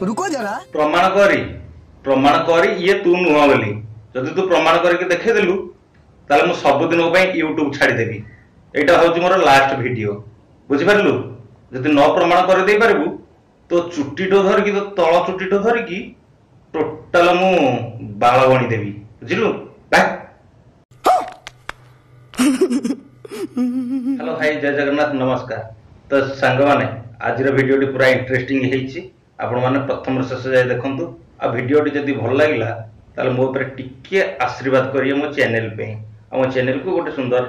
रुको जरा प्रमाण करी ये तू नुह बोली जदि तू प्रमाण करके देखेदेलु ताले मु सब दिन यूट्यूब छाड़देवी एटा हूँ मोर लास्ट वीडियो बुझिपारू जदि न प्रमाण कर दे पारबू तो चुट्टीटो धरिकी तो तल चुट्टीटो धरिकी टोटाल मु बाल बणीदेवी बुझिलु हेलो हाय जय जगन्नाथ नमस्कार। तो सांग माने आज वीडियो पूरा इंटरेस्टिंग है आपण माने प्रथम शेष जाए देखंतु आ वीडियो जदि भल लागिला ताले मो ऊपर टिके आशीर्वाद करिए मो चैनल पे आ मो चैनल को गोटे सुंदर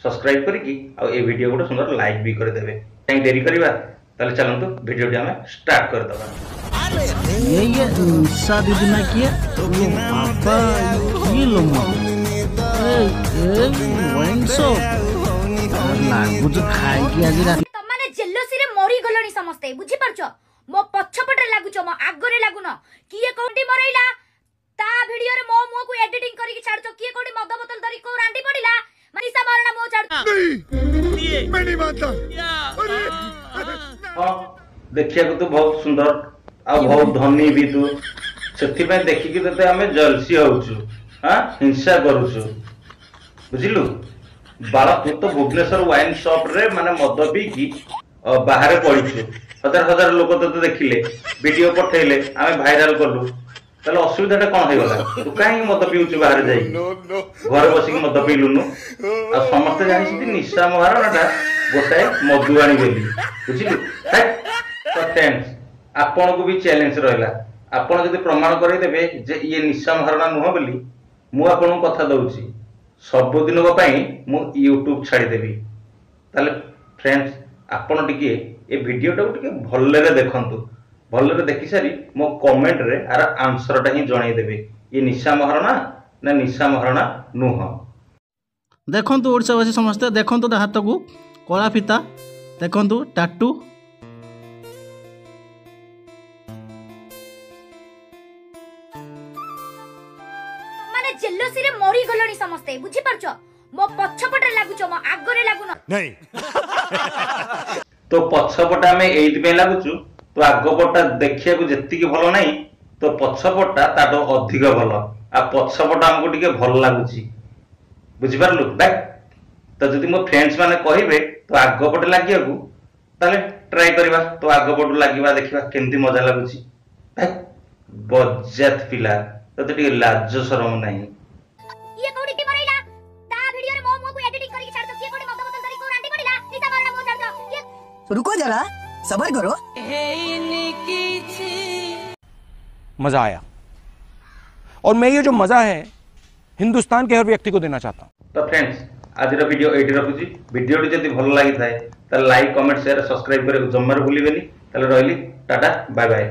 सब्सक्राइब करके आ ए वीडियो गोटे सुंदर लाइक भी कर देबे। कहीं देरी करबा ताले चलंतु वीडियो टी हमें स्टार्ट कर दबा। ये निशा दीदी ना किया पापा ये लोमा वैंसो लागु तो खाई की आज रात तमाने जेलसी रे मरी गलोनी समस्ते बुझी परछो मो पछपटे लागुचो मो आगरे लागुनो किए कोंडी मरैला ता वीडियो रे मो मुंह को एडिटिंग करके छाड़चो किए कोंडी मद बोतल धरी को रांडी पड़िला मनीषा मरना मो छाड़ नहीं मैं नहीं मानता हां देखिया को तो बहुत सुंदर आ बहुत धनी भी तू सेति पे देखि कि तते हमें जलसी होउछु हां हिंसा करूछु बुझिलु बाला तू तो भुवनेश्वर वाइन शॉप रे माने मद पी की बाहर पड़ीछु हजार हजार लोक तो देखिले वीडियो पठेले आमे भाइराल करलु तले असुविधाटा कोन हे गला तू काहे मद पीउछु बाहर जाई घर बसी के मद पीलुनु आ समस्त जानि सिति निशा महाराणाटा गोटाए मधुआणी बेली बुझिलु तो फ्रेंड्स आपण को भी चैलेंज रहला आपण जदि प्रमाण करै देबे जे ये निशा महाराणा नुह बोली मु आपण को कथा दउची सब दिन मु यूट्यूब छाड़ी देवी ताले फ्रेंड्स आपण टिके ए वीडियो टाको टिके भल्ले देखंतु भल्ले देखि सारी मो कमेंट रे आर आंसर टा ही जणाई देबे ये निशा महाराणा ना निशा महाराणा नुह। देखंतु ओडिसावासी समस्त देखंतु हाथ को कला फीता देखंतु टाटू जेलसी रे मरी गलोनी समस्ते बुझी परछो मो पछपटे लागुचो मो आगरे लागुनो नहीं तो पछपटा में एइथ पे लागुचु तो आगपटा देखिया को जत्ती की भलो नहीं तो पछपटा तातो अधिक भलो आ पछपटा हमको टिके भल लागुची बुझी परलु बैक तो जदि मो फ्रेंड्स माने कहिबे तो आगपटे लागिया को ताले ट्राई करबा तो आगपटु लागिबा देखिबा केमती मजा लागुची बैक बज्जात पिला तो टिके लाज शरम नहीं ये कोडी की मरैला ता वीडियो रे मो मो को एडिटिंग करके छाड़ दो किए कोडी मद बोतल धरी को रांडी पड़िला निशा मारना मो छाड़ दो रुको जरा सब्र करो। मजा आया और मैं ये जो मजा है हिंदुस्तान के हर व्यक्ति को देना चाहता हूं। तो फ्रेंड्स आज वीडियो एठी रखुची वीडियो जदि भल लागि थाए त लाइक कमेंट शेयर सब्सक्राइब करे जम्मार भूलिबेनी तले रहली टाटा बाय बाय।